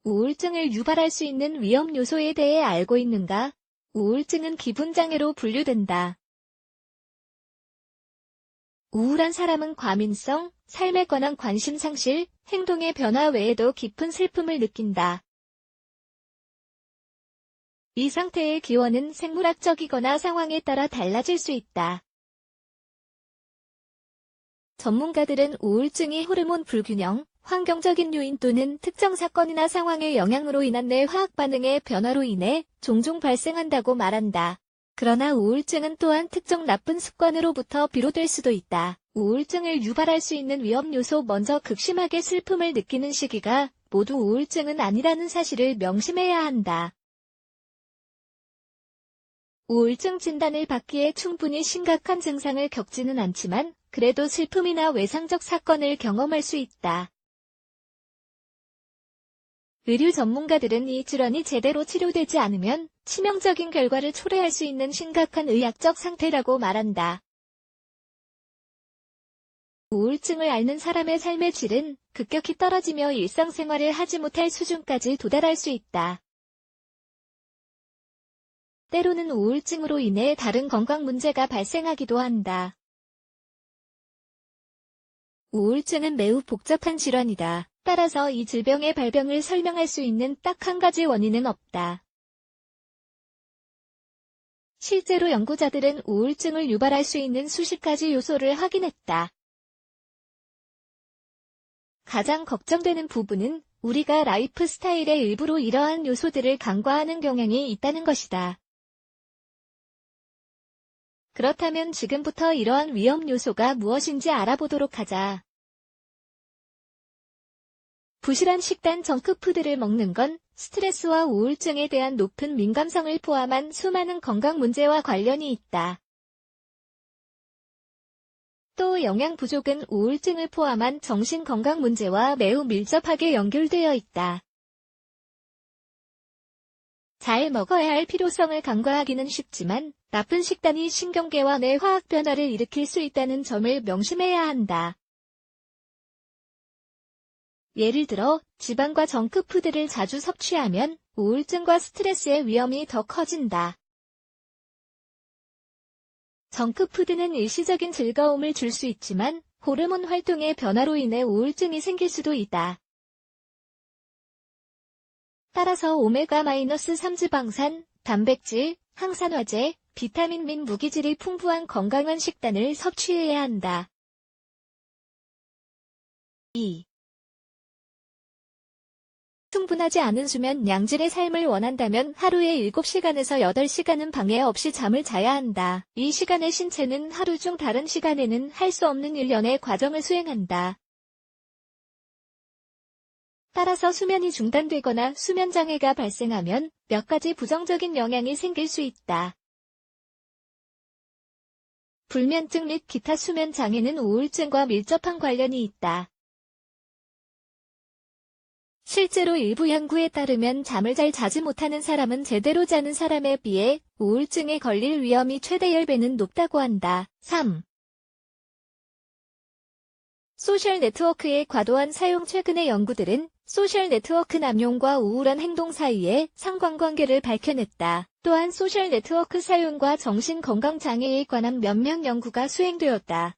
우울증을 유발할 수 있는 위험 요소에 대해 알고 있는가? 우울증은 기분장애로 분류된다. 우울한 사람은 과민성, 삶에 관한 관심 상실, 행동의 변화 외에도 깊은 슬픔을 느낀다. 이 상태의 기원은 생물학적이거나 상황에 따라 달라질 수 있다. 전문가들은 우울증이 호르몬 불균형, 환경적인 요인 또는 특정 사건이나 상황의 영향으로 인한 뇌 화학 반응의 변화로 인해 종종 발생한다고 말한다. 그러나 우울증은 또한 특정 나쁜 습관으로부터 비롯될 수도 있다. 우울증을 유발할 수 있는 위험 요소 먼저 극심하게 슬픔을 느끼는 시기가 모두 우울증은 아니라는 사실을 명심해야 한다. 우울증 진단을 받기에 충분히 심각한 증상을 겪지는 않지만 그래도 슬픔이나 외상적 사건을 경험할 수 있다. 의료 전문가들은 이 질환이 제대로 치료되지 않으면 치명적인 결과를 초래할 수 있는 심각한 의학적 상태라고 말한다. 우울증을 앓는 사람의 삶의 질은 급격히 떨어지며 일상생활을 하지 못할 수준까지 도달할 수 있다. 때로는 우울증으로 인해 다른 건강 문제가 발생하기도 한다. 우울증은 매우 복잡한 질환이다. 따라서 이 질병의 발병을 설명할 수 있는 딱 한 가지 원인은 없다. 실제로 연구자들은 우울증을 유발할 수 있는 수십 가지 요소를 확인했다. 가장 걱정되는 부분은 우리가 라이프 스타일의 일부로 이러한 요소들을 간과하는 경향이 있다는 것이다. 그렇다면 지금부터 이러한 위험 요소가 무엇인지 알아보도록 하자. 부실한 식단 정크푸드를 먹는 건 스트레스와 우울증에 대한 높은 민감성을 포함한 수많은 건강 문제와 관련이 있다. 또 영양 부족은 우울증을 포함한 정신건강 문제와 매우 밀접하게 연결되어 있다. 잘 먹어야 할 필요성을 간과하기는 쉽지만 나쁜 식단이 신경계와 뇌 화학 변화를 일으킬 수 있다는 점을 명심해야 한다. 예를 들어 지방과 정크푸드를 자주 섭취하면 우울증과 스트레스의 위험이 더 커진다. 정크푸드는 일시적인 즐거움을 줄 수 있지만 호르몬 활동의 변화로 인해 우울증이 생길 수도 있다. 따라서 오메가-3 지방산, 단백질, 항산화제, 비타민 및 무기질이 풍부한 건강한 식단을 섭취해야 한다. 2. 충분하지 않은 수면 양질의 삶을 원한다면 하루에 7시간에서 8시간은 방해 없이 잠을 자야 한다. 이 시간에 신체는 하루 중 다른 시간에는 할 수 없는 일련의 과정을 수행한다. 따라서 수면이 중단되거나 수면장애가 발생하면 몇 가지 부정적인 영향이 생길 수 있다. 불면증 및 기타 수면장애는 우울증과 밀접한 관련이 있다. 실제로 일부 연구에 따르면 잠을 잘 자지 못하는 사람은 제대로 자는 사람에 비해 우울증에 걸릴 위험이 최대 10배는 높다고 한다. 3. 소셜 네트워크의 과도한 사용. 최근의 연구들은 소셜 네트워크 남용과 우울한 행동 사이에 상관관계를 밝혀냈다. 또한 소셜 네트워크 사용과 정신건강 장애에 관한 몇몇 연구가 수행되었다.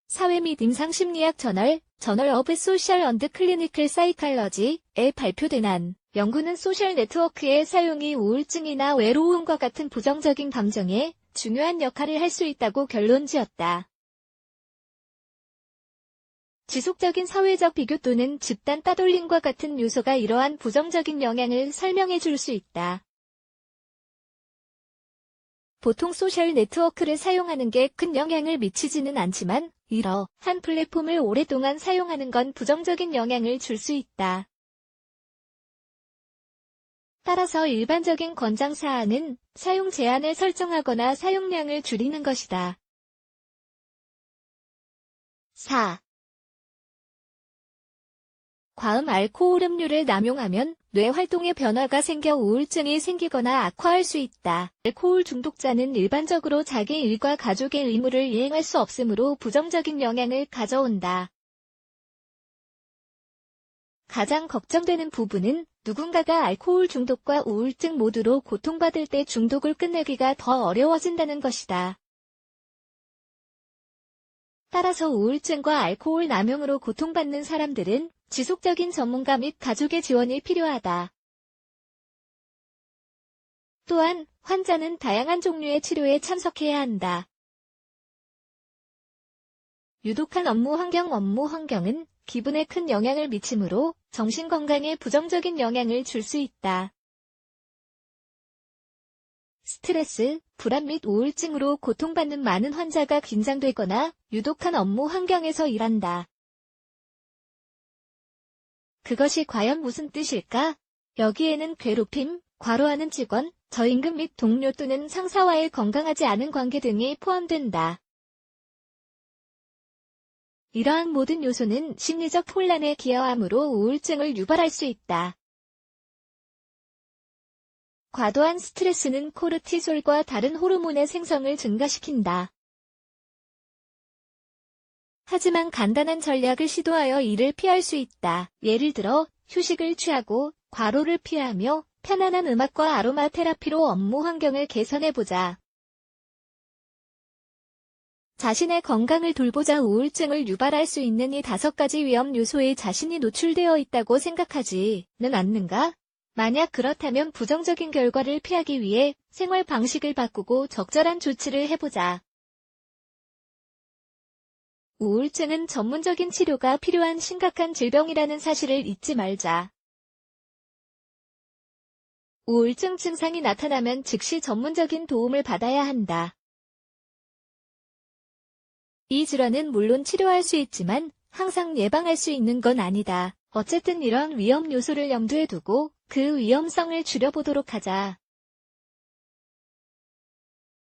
사회 및 임상심리학 저널 오브 소셜 앤드 클리니컬 사이칼러지에 발표된 한 연구는 소셜 네트워크의 사용이 우울증이나 외로움과 같은 부정적인 감정에 중요한 역할을 할 수 있다고 결론지었다. 지속적인 사회적 비교 또는 집단 따돌림과 같은 요소가 이러한 부정적인 영향을 설명해 줄 수 있다. 보통 소셜 네트워크를 사용하는 게 큰 영향을 미치지는 않지만 이러한 플랫폼을 오랫동안 사용하는 건 부정적인 영향을 줄 수 있다. 따라서 일반적인 권장사항은 사용 제한을 설정하거나 사용량을 줄이는 것이다. 4. 과음 알코올 음료를 남용하면 뇌 활동에 변화가 생겨 우울증이 생기거나 악화할 수 있다. 알코올 중독자는 일반적으로 자기 일과 가족의 의무를 이행할 수 없으므로 부정적인 영향을 가져온다. 가장 걱정되는 부분은 누군가가 알코올 중독과 우울증 모두로 고통받을 때 중독을 끝내기가 더 어려워진다는 것이다. 따라서 우울증과 알코올 남용으로 고통받는 사람들은 지속적인 전문가 및 가족의 지원이 필요하다. 또한 환자는 다양한 종류의 치료에 참석해야 한다. 유독한 업무 환경은 기분에 큰 영향을 미치므로 정신건강에 부정적인 영향을 줄 수 있다. 스트레스, 불안 및 우울증으로 고통받는 많은 환자가 긴장되거나 유독한 업무 환경에서 일한다. 그것이 과연 무슨 뜻일까? 여기에는 괴롭힘, 과로하는 직원, 저임금 및 동료 또는 상사와의 건강하지 않은 관계 등이 포함된다. 이러한 모든 요소는 심리적 혼란에 기여하므로 우울증을 유발할 수 있다. 과도한 스트레스는 코르티솔과 다른 호르몬의 생성을 증가시킨다. 하지만 간단한 전략을 시도하여 이를 피할 수 있다. 예를 들어 휴식을 취하고 과로를 피하며 편안한 음악과 아로마 테라피로 업무 환경을 개선해보자. 자신의 건강을 돌보자. 우울증을 유발할 수 있는 이 5가지 위험 요소에 자신이 노출되어 있다고 생각하지는 않는가? 만약 그렇다면 부정적인 결과를 피하기 위해 생활 방식을 바꾸고 적절한 조치를 해보자. 우울증은 전문적인 치료가 필요한 심각한 질병이라는 사실을 잊지 말자. 우울증 증상이 나타나면 즉시 전문적인 도움을 받아야 한다. 이 질환은 물론 치료할 수 있지만 항상 예방할 수 있는 건 아니다. 어쨌든 이런 위험 요소를 염두에 두고 그 위험성을 줄여보도록 하자.